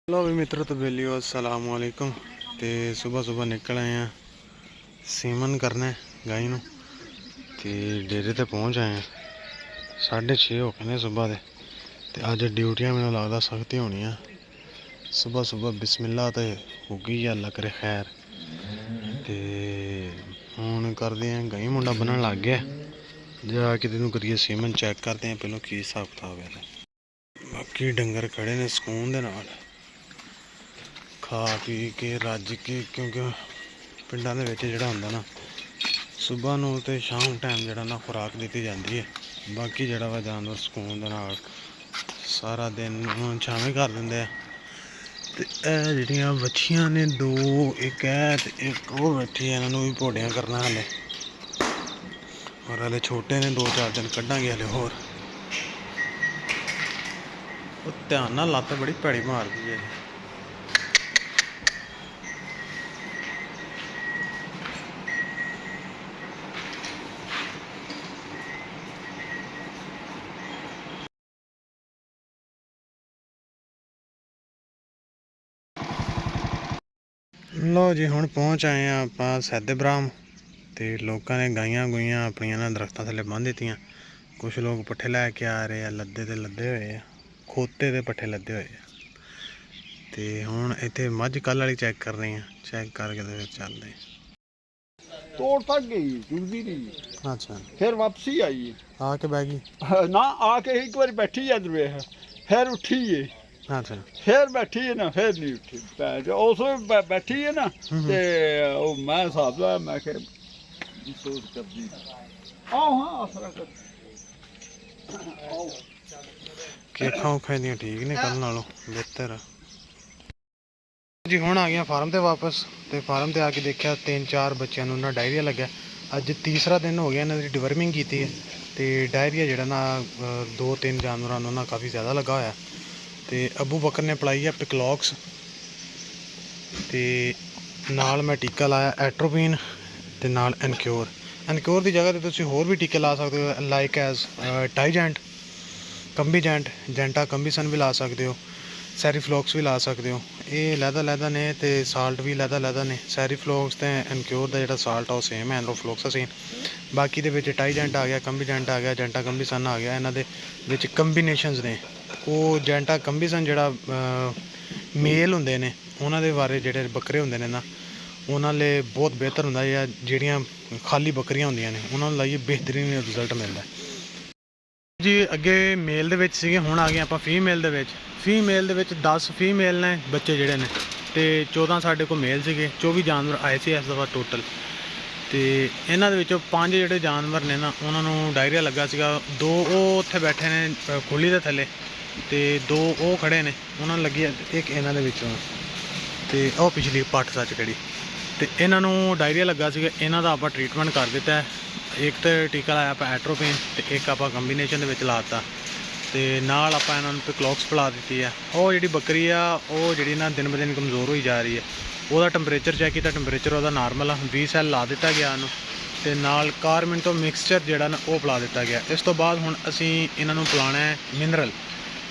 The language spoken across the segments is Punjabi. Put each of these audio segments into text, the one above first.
लो भी मित्रों तो बेलियो अस्सलाम वालेकुम। तो सुबह सुबह निकल आए हैं सीमन करने गाय नूं ते डेरे ते पहुँच आए हैं। 6:30 हो गए सुबह के। ते अज ड्यूटियां मैनूं लगदा सख्त होनी है। सुबह सुबह बिस्मिल्लाह तो होगी अल्लाह करे खैर। तो हुण करदे हैं गाई मुंडा बनन लग गया जाके तेनों करिए सीमन चैक करते हैं पहलों की हिसाब किताब है। बाकी डंगर खड़े ने सुकून दे नाल खा पी के रज के, क्योंकि पिंडां दे विच जिहड़ा हुंदा ना सुबह नूं ते शाम टाइम जिहड़ा ना खुराक दी जाती है। बाकी जिहड़ा वा जानवर सुकून दे नाल सारा दिन छावें कर दिंदे आ। ते एह जिहड़ियां बच्छियां ने दो, एक है ते एक वो बैठी है, इन्हां नूं भी भोड़ियां करना हले और हले छोटे ने 2-4 दिन कड्डांगे हले होर। ध्यान नाल लत्त बड़ी भैड़ी मारदी है। लो जी हुण पहुँच आए हैं आप सैदे ब्राह्म। तो लोगों ने गाइयां गुइयां अपनियां ना दरख्तां थल्ले बंन दित्तियां। कुछ लोग पट्ठे लैके आ रहे हैं, लद्दे ते लद्दे हुए आ, खोते ते पट्ठे लद्दे हुए आ। तो हुण इत्थे मझ कल वाली चैक कर रहे हैं, चैक करके तो फिर चलते तोड़ तक गई, जुड़दी नहीं। अच्छा फिर वापसी आई आके बह गई ना, आके एक बार बैठी है दरवे है, फिर उठी है, अच्छा फिर बैठी है ना, फिर नहीं उठी। उस बैठी है ना ते मैं हिसाब लाया, मैं सोच करदी आओ हाँ आसरा कर आओ केखां उखां दियां ठीक ने कल नालों बेहतर जी। हुण आ गया फार्म ते वापस। तो फार्म ते आके देखा 3-4 बच्चों नूं ना डायरिया लग्या। अज तीसरा दिन हो गया इन्हां दी डिवर्मिंग की है। तो डायरिया जिहड़ा ना 2-3 जानवरां नूं ना काफ़ी ज़्यादा लगा होया। तो अबू बकर ने पिलाई है पिकलॉक्स ते नाल मैं टीका लाया एट्रोपिन ते नाल एनक्योर। एनक्योर की जगह तो तुसीं होर भी टीके ला सकते हो, लाइक एज टाइजेंट, कंबीजेंट, जेंटा कंबीसन भी ला सकते हो, सैरीफ्लॉक्स भी ला सकते हो। ये लैदा ने तो साल्ट भी लैदा ने। सैरीफ्लॉक्स तो एनक्योर का जो साल्ट है वह सेम है, एनरोफ्लॉक्सासिन। बाकी दे टाइजेंट आ गया, कंबीजेंट आ गया, जेंटा कंबीसन आ गया। इन्हां दे विच कंबीनेशनस ने। वो जेंटा कंबीसन जिहड़ा मेल हुंदे ने उन्हां दे बारे जिहड़े बकरे हुंदे ने ना उन्हां लई बहुत बेहतर हुंदा है। जिहड़ियां खाली बकरियां हुंदियां ने उन्हां नूं लाइए बेहतरीन रिजल्ट मिलदा है जी। अगे मेल दे विच सीगे, हुण आ गए आपां फीमेल दे विच। फीमेल दे विच 10 फीमेल ने बच्चे जिहड़े ने ते 14 साडे कोल मेल सीगे। 24 जानवर आए सी इस दफा टोटल। तो इन्हां दे विचों 5 जिहड़े जानवर ने ना उन्हां नूं डायरिया लगा सीगा। 2 ਉਹ ਉੱਥੇ बैठे ने खुली दे थल्ले ते 2 ਉਹ खड़े ने उन्हां नूं लगी एक इन्हां दे विचों ते ਉਹ पिछली पट्ट सच कड़ी ते इन्हां नूं डायरिया लगा सीगा। इन्हां दा आपां ट्रीटमेंट कर दिता है। एक तो टीका लाया आपां एट्रोपिन ते एक आपां कंबीनेशन दे विच लाता ते नाल आपां इन्हां नूं पिकलॉक्स पिला दित्ती है। ਉਹ ਜਿਹੜੀ ਬੱਕਰੀ ਆ ਉਹ ਜਿਹੜੀ ना दिन ब दिन कमज़ोर होई जा रही है। ਉਹਦਾ ਟੈਂਪਰੇਚਰ ਚੈੱਕ ਕੀਤਾ, ਟੈਂਪਰੇਚਰ ਉਹਦਾ ਨਾਰਮਲ ਆ। 20 ਸੈੱਲ ਲਾ ਦਿੱਤਾ ਗਿਆ ਉਹਨੂੰ ਤੇ ਨਾਲ ਕਾਰਮਿਨ ਤੋਂ ਮਿਕਸਚਰ ਜਿਹੜਾ ਨਾ ਉਹ ਪਿਲਾ ਦਿੱਤਾ ਗਿਆ। ਇਸ ਤੋਂ ਬਾਅਦ ਹੁਣ ਅਸੀਂ ਇਹਨਾਂ ਨੂੰ ਪਿਲਾਉਣਾ ਹੈ ਮਿਨਰਲ।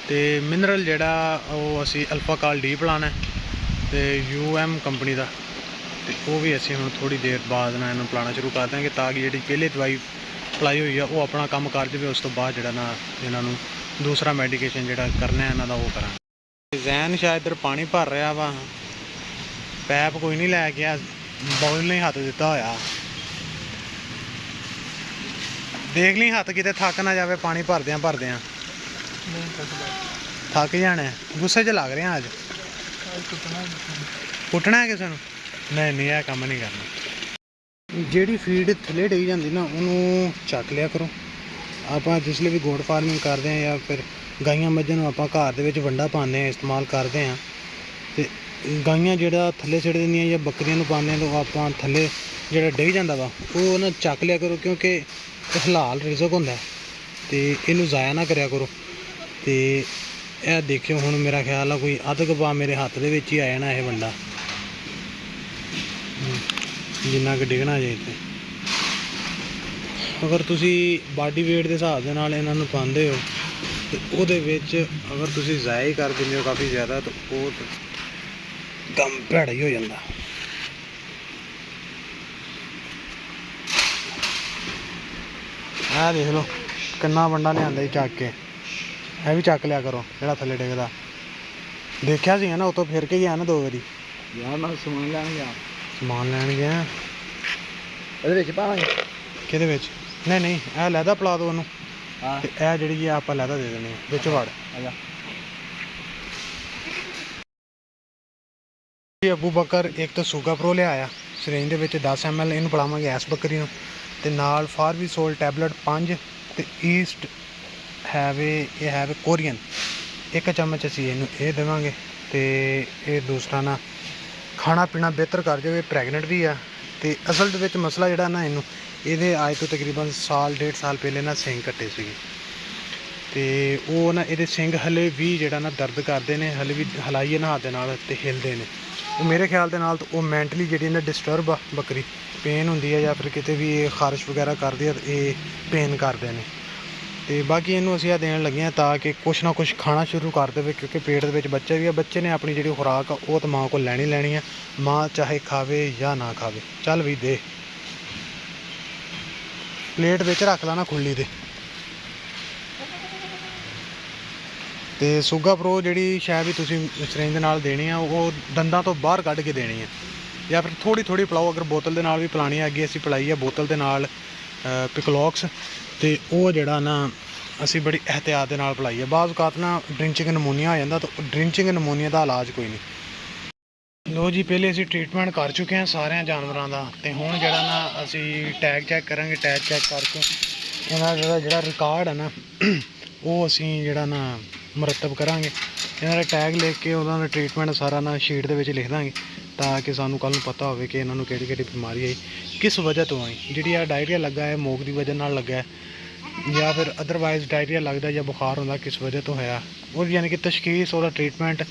ਤੇ ਮਿਨਰਲ ਜਿਹੜਾ ਉਹ ਅਸੀਂ ਅਲਫਾ ਕਾਲ ਡੀ ਪਿਲਾਉਣਾ ਤੇ UM ਕੰਪਨੀ ਦਾ। ਤੇ ਉਹ ਵੀ ਅਸੀਂ ਹੁਣ ਥੋੜੀ ਦੇਰ ਬਾਅਦ ਨਾ ਇਹਨੂੰ ਪਿਲਾਉਣਾ ਸ਼ੁਰੂ ਕਰ ਦਾਂਗੇ ਤਾਂ ਕਿ ਜਿਹੜੀ ਪਹਿਲੀ ਦਵਾਈ ਪਿਲਾਈ ਹੋਈ ਆ ਉਹ ਆਪਣਾ ਕੰਮ ਕਰ ਜਾਵੇ। ਉਸ ਤੋਂ ਬਾਅਦ ਜਿਹੜਾ ਨਾ ਇਹਨਾਂ ਨੂੰ ਦੂਸਰਾ ਮੈਡੀਕੇਸ਼ਨ ਜਿਹੜਾ ਕਰਨਾ ਇਹਨਾਂ ਦਾ ਉਹ ਕਰਾਂਗੇ। ਜ਼ੈਨ ਸ਼ਾਇਦ ਇੱਧਰ ਪਾਣੀ ਭਰ ਰਿਹਾ ਵਾ, पैप कोई नहीं लै गया, बाउल नहीं हथ दिता होया। देख ली हथ किते थक ना जाए, पानी भरद्या भरद्या थक जाना। गुस्से च लग रहे हैं अज, कुटना है किसी नहीं नहीं यह काम नहीं करना। जिहड़ी फीड थले डई जाती ना उन्होंने चक लिया करो। आप जिसले भी गोट फार्मिंग करते हैं या फिर गाइयां मझां नूं आपां घर दे विच वंडा पाने इस्तेमाल करते हैं तो गाइयां जिहड़ा थल्ले सिट दिंदियां या बकरियां नूं पाने तो आपां थल्ले जिहड़ा डही जांदा वा ओह ना चक लिया करो, क्योंकि हलाल रिजक हुंदा है ते इहनूं ज़ाया ना करिया करो। तो यह देखियो हुण मेरा ख्याल है कोई अद्ध कपा मेरे हत्थ दे विच ही आ जाना यह वंडा, जिन्ना कि डिगना जे इत्थे। अगर तुसी बॉडी वेट के हिसाब दे नाल इन्हां नूं पांदे हो तो उहदे विच अगर तुसी ज़ाया ही कर दिंदे हो काफ़ी ज़्यादा तो वो ਕੰਮ ਭੈੜਾ ਹੀ ਹੋ ਜਾਂਦਾ। ਆਹ ਦੇਖ ਲਓ ਕਿੰਨਾ ਵੰਡਾ ਲਿਆਂਦਾ ਜੀ ਚੱਕ ਕੇ। ਇਹ ਵੀ ਚੱਕ ਲਿਆ ਕਰੋ ਜਿਹੜਾ ਥੱਲੇ ਡਿੱਗਦਾ। ਦੇਖਿਆ ਸੀ ਨਾ ਉਤੋਂ ਫਿਰ ਕੇ ਗਿਆ ਨਾ 2 ਵਾਰੀ। ਯਾਰ ਮੈਂ ਸਮਾਨ ਲੈਣ ਗਿਆ। ਸਮਾਨ ਲੈਣ ਗਿਆ ਇਹਦੇ ਵਿੱਚ ਪਾਵਾਂਗੇ। ਕਿਹਦੇ ਵਿੱਚ? ਨਹੀਂ ਨਹੀਂ, ਇਹ ਲੈਦਾ ਪਲਾ ਦੋ ਉਹਨੂੰ। ਹਾਂ ਤੇ ਇਹ ਜਿਹੜੀ ਆ ਆਪਾਂ ਲੈਦਾ ਦੇ ਦੇਣੀ ਵਿੱਚ ਵੜ। ਆਜਾ। ਅਬੂ ਬਕਰ ਇੱਕ ਤਾਂ ਸੂਗਾ ਪ੍ਰੋ ਲਿਆਇਆ ਸਿਰੰਜ ਦੇ ਵਿੱਚ 10 ml, ਇਹਨੂੰ ਪਿਲਾਵਾਂਗੇ ਐਸ ਬੱਕਰੀ ਨੂੰ। ਤੇ ਨਾਲ ਫਾਰਵੀਸੋਲ ਟੈਬਲੇਟ 5 ਤੇ ਈਸਟ ਹੈਵੇ, ਇਹ ਹੈਵੇ ਕੋਰੀਅਨ 1 ਚਮਚ ਅਸੀਂ ਇਹਨੂੰ ਇਹ ਦੇਵਾਂਗੇ। ਤੇ ਇਹ ਦੂਸਰਾ ਨਾ ਖਾਣਾ ਪੀਣਾ ਬਿਹਤਰ ਕਰ ਜਾਵੇ, ਪ੍ਰੈਗਨੈਂਟ ਵੀ ਆ। ਤੇ ਅਸਲ ਦੇ ਵਿੱਚ ਮਸਲਾ ਜਿਹੜਾ ਨਾ ਇਹਦੇ ਅੱਜ ਤੋਂ ਤਕਰੀਬਨ ਸਾਲ 1.5 ਸਾਲ ਪਹਿਲੇ ਨਾ ਸਿੰਘ ਕੱਟੇ ਸੀਗੇ। ਤੇ ਉਹ ਨਾ ਇਹਦੇ ਸਿੰਘ ਹਲੇ ਵੀ ਜਿਹੜਾ ਨਾ ਦਰਦ ਕਰਦੇ ਨੇ, ਹਲੇ ਵੀ ਹਲਾਈਏ ਨਾ ਹੱਥ ਦੇ ਨਾਲ ਤੇ ਹਿਲਦੇ ਨੇ। ਉਹ ਮੇਰੇ ਖਿਆਲ ਦੇ ਨਾਲ ਉਹ ਮੈਂਟਲੀ ਜਿਹੜੀ ਨਾ ਡਿਸਟਰਬ ਆ ਬੱਕਰੀ, ਪੇਨ ਹੁੰਦੀ ਹੈ ਜਾਂ ਫਿਰ ਕਿਤੇ ਵੀ ਇਹ ਖਾਰਿਸ਼ ਵਗੈਰਾ ਕਰਦੀ ਆ ਇਹ ਪੇਨ ਕਰਦੇ ਨੇ। ਤੇ ਬਾਕੀ ਇਹਨੂੰ ਅਸੀਂ ਆ ਦੇਣ ਲੱਗੇ ਹਾਂ ਤਾਂ ਕਿ ਕੁਛ ਨਾ ਕੁਛ ਖਾਣਾ ਸ਼ੁਰੂ ਕਰ ਦੇਵੇ, ਕਿਉਂਕਿ ਪੇਟ ਦੇ ਵਿੱਚ ਬੱਚਾ ਵੀ ਆ। ਬੱਚੇ ਨੇ ਆਪਣੀ ਜਿਹੜੀ ਖੁਰਾਕ ਆ ਉਹ ਤਾਂ ਮਾਂ ਕੋਲ ਲੈਣੀ ਆ, ਮਾਂ ਚਾਹੇ ਖਾਵੇ ਜਾਂ ਨਾ ਖਾਵੇ। ਚੱਲ ਵੀ ਦੇ ਪਲੇਟ ਵਿੱਚ ਰੱਖ ਲਾ ਨਾ ਖੁੱਲੀ ਦੇ। ਤੇ ਸੂਗਾ ਪ੍ਰੋ ਜਿਹੜੀ ਸ਼ਾਇਦ ਵੀ ਤੁਸੀਂ ਸਿਰੰਜ ਦੇ ਨਾਲ ਦੇਣੀ ਆ ਉਹ ਦੰਦਾਂ ਤੋਂ ਬਾਹਰ ਕੱਢ ਕੇ ਦੇਣੀ ਆ, ਜਾਂ ਫਿਰ ਥੋੜ੍ਹੀ ਥੋੜ੍ਹੀ ਪਿਲਾਓ। ਅਗਰ ਬੋਤਲ ਦੇ ਨਾਲ ਵੀ ਪਿਲਾਣੀ ਆ, ਅੱਗੇ ਅਸੀਂ ਪਿਲਾਈ ਆ ਬੋਤਲ ਦੇ ਨਾਲ ਪਿਕਲੋਕਸ, ਤੇ ਉਹ ਜਿਹੜਾ ਨਾ ਅਸੀਂ ਬੜੀ ਇਹਤਿਆਤ ਦੇ ਨਾਲ ਪਿਲਾਈ ਆ। ਬਾਅਦ ਔਕਾਤ ਨਾ ਡਰਿੰਚਿੰਗ ਨਮੂਨੀਆ ਹੋ ਜਾਂਦਾ, ਤਾਂ ਡਰਿੰਚਿੰਗ ਨਮੂਨੀਆ ਦਾ ਇਲਾਜ ਕੋਈ ਨਹੀਂ। ਲੋ ਜੀ, ਪਹਿਲੇ ਅਸੀਂ ਟ੍ਰੀਟਮੈਂਟ ਕਰ ਚੁੱਕੇ ਹਾਂ ਸਾਰਿਆਂ ਜਾਨਵਰਾਂ ਦਾ, ਤੇ ਹੁਣ ਜਿਹੜਾ ਨਾ ਅਸੀਂ ਟੈਗ ਚੈੱਕ ਕਰਾਂਗੇ। ਟੈਗ ਚੈੱਕ ਕਰਕੇ ਇਹਨਾਂ ਦਾ ਜਿਹੜਾ ਰਿਕਾਰਡ ਹੈ ਨਾ ਉਹ ਅਸੀਂ ਜਿਹੜਾ ਨਾ ਮੁਰਤਬ ਕਰਾਂਗੇ। ਇਹਨਾਂ ਦਾ ਟੈਗ ਲਿਖ ਕੇ ਉਹਨਾਂ ਦਾ ਟ੍ਰੀਟਮੈਂਟ ਸਾਰਾ ਨਾ ਸ਼ੀਟ ਦੇ ਵਿੱਚ ਲਿਖ ਦਾਂਗੇ, ਤਾਂ ਕਿ ਸਾਨੂੰ ਕੱਲ੍ਹ ਨੂੰ ਪਤਾ ਹੋਵੇ ਕਿ ਇਹਨਾਂ ਨੂੰ ਕਿਹੜੀ ਕਿਹੜੀ ਬਿਮਾਰੀ ਆਈ, ਕਿਸ ਵਜ੍ਹਾ ਤੋਂ ਆਈ। ਜਿਹੜੀ ਆ ਡਾਇਰੀਆ ਲੱਗਾ ਹੈ ਮੋਕ ਦੀ ਵਜ੍ਹਾ ਨਾਲ ਲੱਗਾ, ਜਾਂ ਫਿਰ ਅਦਰਵਾਈਜ਼ ਡਾਇਰੀਆ ਲੱਗਦਾ ਜਾਂ ਬੁਖਾਰ ਹੁੰਦਾ ਕਿਸ ਵਜ੍ਹਾ ਤੋਂ ਹੋਇਆ, ਉਹ ਯਾਨੀ ਕਿ ਤਸ਼ਖੀਸ, ਉਹਦਾ ਟ੍ਰੀਟਮੈਂਟ,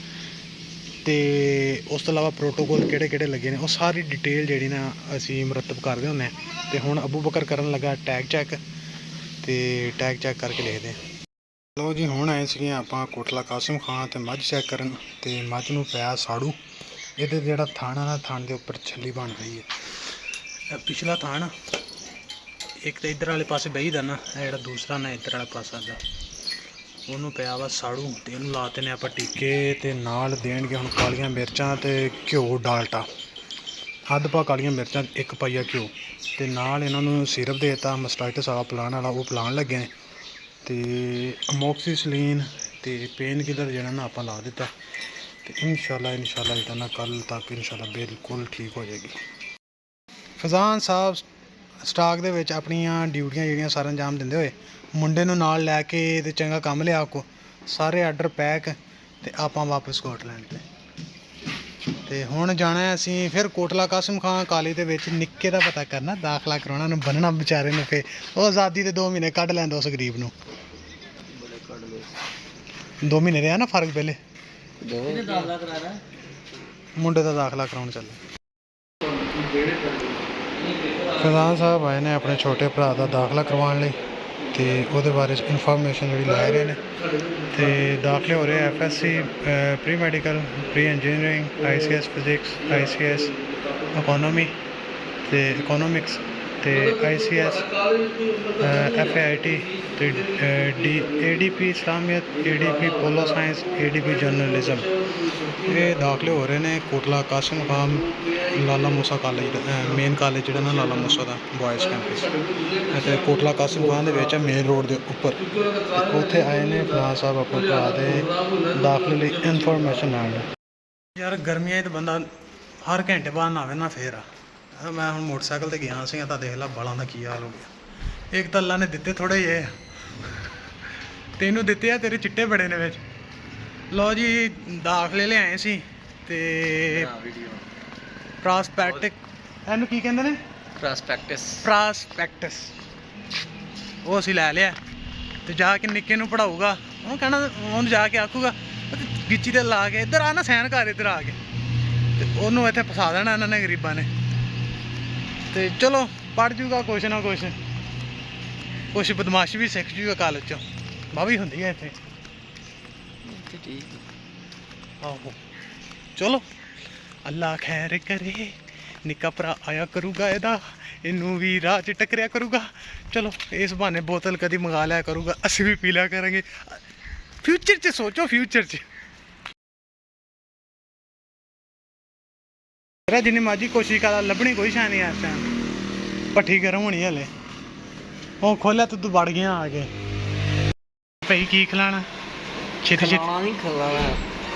ਤੇ ਉਸ ਤੋਂ ਇਲਾਵਾ ਪ੍ਰੋਟੋਕੋਲ ਕਿਹੜੇ ਕਿਹੜੇ ਲੱਗੇ ਨੇ, ਉਹ ਸਾਰੀ ਡਿਟੇਲ ਜਿਹੜੀ ਨਾ ਅਸੀਂ ਮੁਰਤਬ ਕਰਦੇ ਹੁੰਦੇ ਹਾਂ। ਤੇ ਹੁਣ ਅਬੂ ਬਕਰ ਕਰਨ ਲੱਗਾ ਟੈਗ ਚੈੱਕ, ਤੇ ਟੈਗ ਚੈੱਕ ਕਰਕੇ ਲਿਖਦੇ ਹਾਂ। ਲੋ ਜੀ, ਹੁਣ ਆਏ ਸੀਗੇ ਆਪਾਂ ਕੋਟਲਾ ਕਾਸਿਮ ਖਾਂ ਤੇ ਮੱਝ ਚੈੱਕ ਕਰਨ, ਤੇ ਮੱਝ ਨੂੰ ਪਿਆ ਸਾੜੂ। ਇਹਦੇ ਜਿਹੜਾ ਥਣ ਆ ਨਾ, ਥਣ ਦੇ ਉੱਪਰ ਛੱਲੀ ਬਣ ਰਹੀ ਹੈ। ਪਿਛਲਾ ਥਣ ਇੱਕ ਤਾਂ ਇੱਧਰ ਵਾਲੇ ਪਾਸੇ ਬਹੀਦਾ ਨਾ, ਇਹ ਜਿਹੜਾ ਦੂਸਰਾ ਨਾ ਇੱਧਰ ਵਾਲਾ ਪਾਸਾ ਦਾ, ਉਹਨੂੰ ਪਿਆ ਵਾ ਸਾੜੂ। ਤੇ ਇਹਨੂੰ ਲਾਤੇ ਨੇ ਆਪਾਂ ਟੀਕੇ, ਤੇ ਨਾਲ ਦੇਣਗੇ ਹੁਣ ਕਾਲੀਆਂ ਮਿਰਚਾਂ ਤੇ ਘਿਓ ਡਾਲਟਾ, ਅੱਧ ਪਾ ਕਾਲੀਆਂ ਮਿਰਚਾਂ 1 ਪਾਈਆ ਘਿਓ, ਤੇ ਨਾਲ ਇਹਨਾਂ ਨੂੰ ਸਿਰਪ ਦੇ ਦਿੱਤਾ ਮਸਟਾਈਟਸ ਵਾਲਾ ਪਿਲਾਉਣ ਵਾਲਾ, ਉਹ ਪਿਲਾਉਣ ਲੱਗੇ ਨੇ। ਤੇ ਅਮੋਕਸੀਸਲੀਨ ਤੇ ਪੇਨ ਕਿਲਰ ਜਿਹੜਾ ਨਾ ਆਪਾਂ ਲਾ ਦਿੱਤਾ, ਤੇ ਇਨਸ਼ਾਅੱਲਾ ਜਿਹੜਾ ਨਾ ਕੱਲ੍ਹ ਤੱਕ ਇਨਸ਼ਾਅੱਲਾ ਬਿਲਕੁਲ ਠੀਕ ਹੋ ਜਾਏਗੀ। ਫਜ਼ਾਨ ਸਾਹਿਬ ਸਟਾਕ ਦੇ ਵਿੱਚ ਆਪਣੀਆਂ ਡਿਊਟੀਆਂ ਜਿਹੜੀਆਂ ਸਾਰਾ ਅੰਜਾਮ ਦਿੰਦੇ ਹੋਏ ਮੁੰਡੇ ਨੂੰ ਨਾਲ ਲੈ ਕੇ ਤੇ ਚੰਗਾ ਕੰਮ ਲਿਆ ਕੋ, ਸਾਰੇ ਆਰਡਰ ਪੈਕ, ਤੇ ਆਪਾਂ ਵਾਪਸ ਸਕੌਟਲੈਂਡ ਤੇ ਹੁਣ ਜਾਣਾ ਅਸੀਂ ਫਿਰ ਕੋਟਲਾ ਕਾਸਿਮ ਖਾਂ ਕਾਲਜ ਦੇ ਵਿੱਚ ਨਿੱਕੇ ਦਾ ਪਤਾ ਕਰਨਾ, ਦਾਖਲਾ ਕਰਾਉਣਾ, ਉਹਨੂੰ ਬੰਨਣਾ ਵਿਚਾਰੇ ਨੂੰ। ਫਿਰ ਉਹ ਆਜ਼ਾਦੀ ਦੇ 2 ਮਹੀਨੇ ਕੱਢ ਲੈਂਦਾ ਉਸ ਗਰੀਬ ਨੂੰ। 2 ਮਹੀਨੇ ਰਿਹਾ ਨਾ ਫਰਕ ਪਹਿਲੇ। ਮੁੰਡੇ ਦਾ ਦਾਖਲਾ ਕਰਾਉਣ ਚੱਲੇ। ਫਜ਼ਾਨ ਸਾਹਿਬ ਆਏ ਨੇ ਆਪਣੇ ਛੋਟੇ ਭਰਾ ਦਾ ਦਾਖਲਾ ਕਰਵਾਉਣ ਲਈ, ਤੇ ਉਹਦੇ ਬਾਰੇ ਇਨਫੋਰਮੇਸ਼ਨ ਜਿਹੜੀ ਲੈ ਰਹੇ ਨੇ। ਤੇ ਦਾਖਲੇ ਹੋ ਰਹੇ FSC pre medical, pre engineering, ICS physics, ICS economy ਤੇ ਇਕੋਨੋਮਿਕਸ, ਤੇ ICS FAIT, ਤੇ ADP ਇਸਲਾਮੀਅਤ, ADP polo science, ADP journalism. ਇਹ ਦਾਖਲੇ ਹੋ ਰਹੇ ਨੇ ਕੋਟਲਾ ਕਾਸਿਮ ਖਾਂ ਲਾਲਾ ਮੂਸਾ ਕਾਲਜ, ਮੇਨ ਕਾਲਜ ਜਿਹੜਾ ਨਾ ਲਾਲਾ ਮੂਸਾ ਦਾ ਬॉयਜ਼ ਕੈਂਪਸ, ਅਤੇ ਕੋਟਲਾ ਕਾਸਿਮ ਖਾਂ ਦੇ ਵਿੱਚ ਮੇਨ ਰੋਡ ਦੇ ਉੱਪਰ। ਉੱਥੇ ਆਏ ਨੇ ਫਜ਼ਾਨ ਸਾਹਿਬ ਆਪਣੇ ਭਰਾ ਦੇ ਦਾਖਲੇ ਲਈ ਇਨਫੋਰਮੇਸ਼ਨ ਲੈਣ। ਯਾਰ ਗਰਮੀਆਂ 'ਚ ਬੰਦਾ ਹਰ ਘੰਟੇ ਬਾਅਦ ਨਹਾਵੇ ਨਾ ਫੇਰ ਆ। ਮੈਂ ਹੁਣ ਮੋਟਰਸਾਈਕਲ 'ਤੇ ਗਿਆ ਸੀਗਾ ਤਾਂ ਦੇਖ ਲਾ ਬਾਲਾਂ ਦਾ ਕੀ ਹਾਲ ਹੋ ਗਿਆ। ਇੱਕ ਤਾਂ ਅੱਲਾ ਨੇ ਦਿੱਤੇ ਥੋੜ੍ਹੇ ਜਿਹੇ, ਤੈਨੂੰ ਦਿੱਤੇ ਆ, ਤੇਰੇ ਚਿੱਟੇ ਬੜੇ ਨੇ ਵਿੱਚ। ਲਓ ਜੀ, ਦਾਖਲੇ ਲਿਆਏ ਸੀ ਤੇ ਪ੍ਰੋਸਪੈਕਟਿਕ, ਇਹਨੂੰ ਕੀ ਕਹਿੰਦੇ ਨੇ? ਪ੍ਰੋਸਪੈਕਟਸ। ਉਹ ਅਸੀਂ ਲੈ ਲਿਆ, ਤੇ ਜਾ ਕੇ ਨਿੱਕੇ ਨੂੰ ਪੜਾਊਗਾ, ਉਹਨੂੰ ਕਹਿਣਾ, ਉਹਨੂੰ ਜਾ ਕੇ ਆਖੂਗਾ ਗਿੱਚੀ ਤੇ ਲਾ ਕੇ ਇੱਧਰ ਆ ਨਾ ਸੈਨ ਕਰ, ਇੱਧਰ ਆ ਕੇ, ਤੇ ਉਹਨੂੰ ਇੱਥੇ ਫਸਾ ਦੇਣਾ ਇਹਨਾਂ ਨੇ ਗਰੀਬਾਂ ਨੇ। ਤੇ ਚਲੋ ਪੜ੍ਹ ਜੂਗਾ ਕੁਛ ਨਾ ਕੁਛ ਬਦਮਾਸ਼ੀ ਵੀ ਸਿੱਖ ਜੂਗਾ ਕਾਲਜ 'ਚੋਂ, ਵੀ ਹੁੰਦੀ ਹੈ ਇੱਥੇ। ਆਹੋ ਚਲੋ ਅੱਲਾ ਖੈਰ ਕਰੇ, ਨਿੱਕਾ ਭਰਾ ਆਇਆ ਕਰੂਗਾ ਇਹਨੂੰ ਵੀ ਰਾਹ 'ਚ ਟੱਕਰਿਆ ਕਰੂਗਾ। ਚਲੋ ਇਸ ਬਹਾਨੇ ਬੋਤਲ ਕਦੀ ਮੰਗਾ ਲਿਆ ਕਰੂਗਾ, ਅਸੀਂ ਵੀ ਪੀ ਲਿਆ ਕਰਾਂਗੇ। ਫਿਊਚਰ 'ਚ ਸੋਚੋ, ਫਿਊਚਰ 'ਚ ਮੇਰਾ ਜਿੰਨੀ ਮਰਜ਼ੀ ਕੋਸ਼ਿਸ਼ ਕਰਾ ਲੱਭਣੀ ਕੋਈ ਸ਼ਾਇ ਨਹੀਂ ਇਸ ਟਾਈਮ। ਭੱਠੀ ਗਰਮ ਹੋਣੀ ਹਲੇ। ਉਹ ਖੋਲਿਆ ਤੂੰ ਵੜ ਗਿਆ ਆ ਕੇ। ਭਾਈ ਕੀ ਖਿਲਾਣਾ? ਛੇਤੀ ਛੇਤੀ ਨਹੀਂ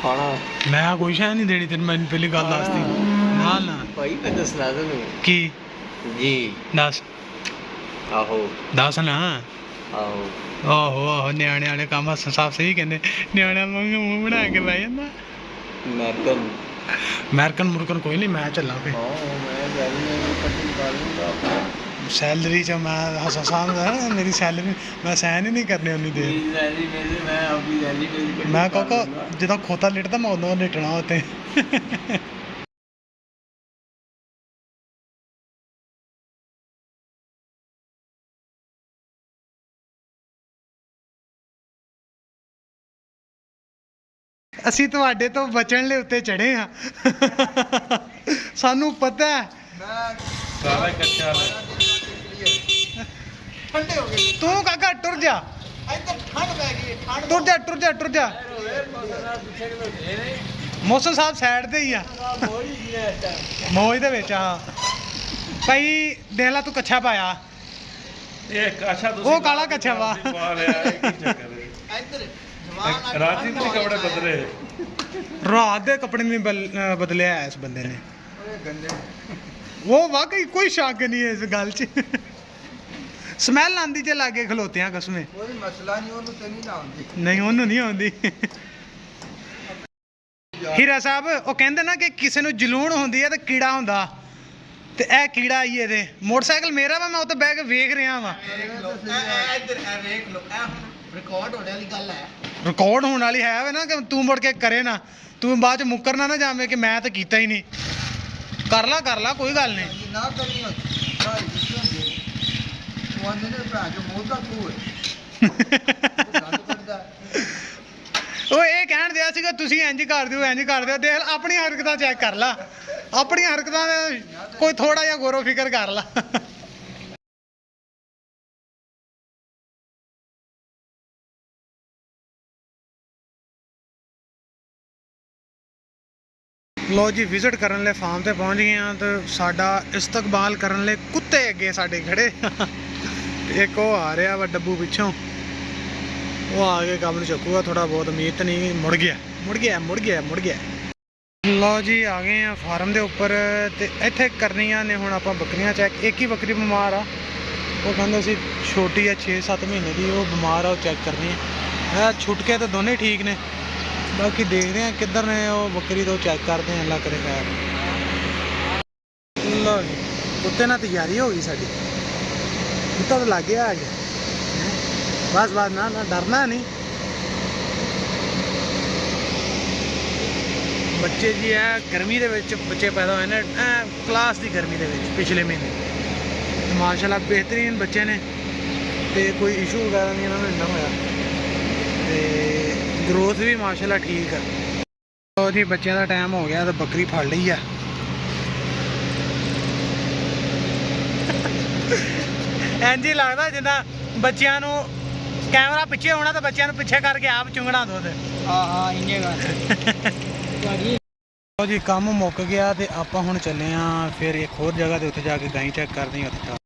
ਖਾਣਾ ਮੈਂ ਕੋਈ ਸ਼ਾਇ ਨਹੀਂ ਦੇਣੀ ਤੈਨੂੰ, ਮੈਨੂੰ ਪਹਿਲੀ ਗੱਲ ਦੱਸਦੀ ਨਾ ਨਾ ਭਾਈ ਮੈਂ ਦੱਸਣਾ ਤੁਹਾਨੂੰ ਕੀ ਜੀ। ਦੱਸ ਆਹੋ ਦੱਸ ਨਾ। ਆਹੋ ਆਹੋ ਨਿਆਣੇ ਵਾਲੇ ਕੰਮ ਸਾਫ ਸਹੀ ਕਹਿੰਦੇ, ਨਿਆਣਿਆਂ ਵਾਂਗੂ ਮੂੰਹ ਬਣਾ ਕੇ ਬਹਿ ਜਾਂਦਾ। ਮੈਕਨ ਅਮਰੀਕਨ ਮੁਰਕਨ ਕੋਈ ਨਹੀਂ, ਮੈਂ ਚੱਲਾਂ ਫੇ ਮੈਂ ਵੈਰੀ ਨੂੰ ਕੱਟੀ ਕਰ ਲੂੰਗਾ। ਸੈਲਰੀ 'ਚ ਮੈਂ ਹਸਾਂ ਮੇਰੀ ਸੈਲਰੀ ਮੈਂ ਸਹਿਨ ਹੀ ਨਹੀਂ ਕਰਨੀ ਉਨੀ ਦੇਰ। ਵੈਰੀ ਮੇਰੇ ਮੈਂ ਆਪਣੀ ਵੈਰੀ ਮੇਰੀ ਮੈਂ ਕਹੋ ਜਦੋਂ ਖੋਤਾ ਲਿਟਦਾ ਮੈਂ ਉਦੋਂ ਲਿਟਣਾ ਉੱਤੇ। ਅਸੀਂ ਤੁਹਾਡੇ ਤੋਂ ਬਚਣ ਲਈ ਉੱਤੇ ਚੜੇ ਆ। ਸਾਨੂੰ ਪਤਾ ਹੈ ਸਾਰਾ ਕੱਚਾ ਠੰਡੇ ਹੋ ਗਏ। ਤੂੰ ਕਾਕਾ ਟੁਰ ਜਾ, ਇੱਧਰ ਠੰਡ ਪੈ ਗਈ, ਠੰਡ ਟੁਰ ਜਾ ਟੁਰ ਜਾ ਟੁਰ ਜਾ। ਮੌਸਮ ਸਾਹਿਬ ਸਾਈਡ ਤੇ ਹੀ ਆ, ਮੌਜ ਦੇ ਵਿੱਚ। ਹਾਂ ਭਾਈ ਦੇਖ ਲਾ ਤੂੰ ਕੱਛਾ ਪਾਇਆ, ਇਹ ਕਾਸ਼ਾ ਤੁਸੀਂ ਉਹ ਕਾਲਾ ਕੱਛਾ ਵਾ। ਪਾ ਲਿਆ, ਇਹ ਕੀ ਚੱਕਰ ਹੈ? ਰਾਤੀ ਤੇ ਕੱਪੜੇ ਬਦਲੇ। ਰਾਤ ਦੇ ਕੱਪੜੇ ਨਹੀਂ ਬਦਲਿਆ ਇਸ ਬੰਦੇ ਨੇ। ਉਹ ਵਾਕਈ ਕੋਈ ਸ਼ੱਕ ਨਹੀਂ ਇਸ ਗੱਲ 'ਚ। ਸਮੈਲ ਆਂਦੀ ਜੇ ਲਾਗੇ ਖਲੋਤਿਆਂ ਕਸਮੇ। ਕੋਈ ਮਸਲਾ ਨਹੀਂ, ਉਹਨੂੰ ਤੇ ਨਹੀਂ ਨਾ ਆਉਂਦੀ। ਨਹੀਂ ਉਹਨੂੰ ਨਹੀਂ ਆਉਂਦੀ। ਹੀਰਾ ਸਾਹਿਬ ਉਹ ਕਹਿੰਦੇ ਨਾ ਕਿ ਕਿਸੇ ਨੂੰ ਜਲੂਣ ਹੁੰਦੀ ਹੈ ਤੇ ਕੀੜਾ ਹੁੰਦਾ, ਤੇ ਇਹ ਕੀੜਾ ਹੀ ਇਹਦੇ। ਮੋਟਰਸਾਈਕਲ ਮੇਰਾ ਵਾ, ਮੈਂ ਉੱਤੇ ਬਹਿ ਕੇ ਵੇਖ ਰਿਹਾ ਵਾ। ਇੱਧਰ ਇਹ ਵੇਖ ਲਓ, ਇਹ ਰਿਕਾਰਡ ਹੋਣ ਵਾਲੀ ਗੱਲ ਹੈ। ਰਿਕਾਰਡ ਹੋਣ ਵਾਲੀ ਹੈ ਵੇ ਨਾ, ਕਿ ਤੂੰ ਮੁੜ ਕੇ ਕਰੇ ਨਾ, ਤੂੰ ਬਾਅਦ ਚ ਮੁੱਕਰਨਾ ਨਾ ਜਾਵੇਂ ਕਿ ਮੈਂ ਤਾਂ ਕੀਤਾ ਹੀ ਨਹੀਂ। ਕਰ ਲਾ ਕੋਈ ਗੱਲ ਨਹੀਂ। ਨਾ ਕਰੀ ਨਾ ਜਿੱਥੇ ਹੁੰਦੇ ਉਹ ਆਂਦੇ ਨੇ ਭਰਾ ਜੋ ਮੋਦਾ ਤੂੰ ਗੱਲ ਕਰਦਾ। ਉਹ ਇਹ ਕਹਿਣ ਦਿਆ ਸੀਗਾ ਤੁਸੀਂ ਇੰਜ ਕਰ ਦਿਓ ਇੰਜ ਕਰ ਦਿਓ। ਦੇਖ ਆਪਣੀ ਹਰਕਤਾਂ ਚੈੱਕ ਕਰ ਲਾ, ਆਪਣੀਆਂ ਹਰਕਤਾਂ ਦਾ ਕੋਈ ਥੋੜਾ ਜਿਹਾ ਗੌਰੋ ਫਿਕਰ ਕਰ ਲਾ। ਲੋ ਜੀ ਵਿਜ਼ਿਟ ਕਰਨ ਲਈ ਫਾਰਮ ਤੇ ਪਹੁੰਚ ਗਏ ਆ, ਤੇ ਸਾਡਾ ਇਸਤਕਬਾਲ ਕਰਨ ਲਈ ਕੁੱਤੇ ਅੱਗੇ ਸਾਡੇ ਖੜੇ। ਇੱਕ ਉਹ ਆ ਰਿਹਾ ਵਾ ਡੱਬੂ ਪਿੱਛੋਂ, ਉਹ ਆ ਕੇ ਕੰਮ ਨੂੰ ਚੱਕੂਗਾ ਥੋੜਾ ਬਹੁਤ। ਉਮੀਦ ਨਹੀਂ, ਮੁੜ ਗਿਆ। ਲੋ ਜੀ ਆ ਗਏ ਆ ਫਾਰਮ ਦੇ ਉੱਪਰ, ਤੇ ਇੱਥੇ ਕਰਨੀਆਂ ਨੇ ਹੁਣ ਆਪਾਂ ਬੱਕਰੀਆਂ ਚੈੱਕ। ਇੱਕ ਹੀ ਬੱਕਰੀ ਬਿਮਾਰ ਆ, ਉਹ ਕਹਿੰਦੇ ਸੀ ਛੋਟੀ ਆ 6-7 ਮਹੀਨੇ ਦੀ, ਉਹ ਬਿਮਾਰ ਆ, ਉਹ ਚੈੱਕ ਕਰਨੀ ਹੈ। ਛੁੱਟ ਕੇ ਤਾਂ ਦੋਨੇ ਠੀਕ ਨੇ, ਬਾਕੀ ਦੇਖਦੇ ਆ ਕਿੱਧਰ ਨੇ ਉਹ ਬੱਕਰੀ ਤੋਂ ਚੈੱਕ ਕਰਦੇ ਆ। ਅੱਲਾ ਕਰੇ ਖੈਰ। ਲੋ ਜੀ ਕੁੱਤੇ ਨਾਲ ਤਿਆਰੀ ਹੋ ਗਈ ਸਾਡੀ, ਕੁੱਤਾ ਤਾਂ ਲੱਗ ਗਿਆ ਆ ਗਿਆ। ਬਸ ਨਾ ਡਰਨਾ ਨਹੀਂ। ਬੱਚੇ ਜੀ ਹੈ ਗਰਮੀ ਦੇ ਵਿੱਚ ਬੱਚੇ ਪੈਦਾ ਹੋਏ ਨੇ, ਕਲਾਸ ਦੀ ਗਰਮੀ ਦੇ ਵਿੱਚ ਪਿਛਲੇ ਮਹੀਨੇ। ਮਾਸ਼ਾਅੱਲਾ ਬਿਹਤਰੀਨ ਬੱਚੇ ਨੇ, ਤੇ ਕੋਈ ਇਸ਼ੂ ਵਗੈਰਾ ਨਹੀਂ ਇਹਨਾਂ ਨੂੰ ਇੰਨਾ ਹੋਇਆ, ਤੇ ਗਰੋਥ ਵੀ ਮਾਸ਼ਾਅੱਲਾ ਠੀਕ ਆ। ਲੋ ਜੀ ਬੱਚਿਆਂ ਦਾ ਟਾਈਮ ਹੋ ਗਿਆ, ਤਾਂ ਬੱਕਰੀ ਫੜ ਲਈ ਆ। ਇੰਝ ਹੀ ਲੱਗਦਾ ਜਿੱਦਾਂ ਬੱਚਿਆਂ ਨੂੰ ਕੈਮਰਾ ਪਿੱਛੇ ਹੋਣਾ ਤਾਂ ਬੱਚਿਆਂ ਨੂੰ ਪਿੱਛੇ ਕਰਕੇ ਆਪ ਚੁੰਗਣਾ ਦੁੱਧ। ਹਾਂ ਇੰਨੇ ਗੱਲ। ਲੋ ਜੀ ਕੰਮ ਮੁੱਕ ਗਿਆ, ਤੇ ਆਪਾਂ ਹੁਣ ਚੱਲੇ ਆ ਫਿਰ ਇੱਕ ਹੋਰ ਜਗ੍ਹਾ ਤੇ, ਉੱਥੇ ਜਾ ਕੇ ਗਾਈ ਚੈੱਕ ਕਰਦੇ ਆ। ਉੱਥੇ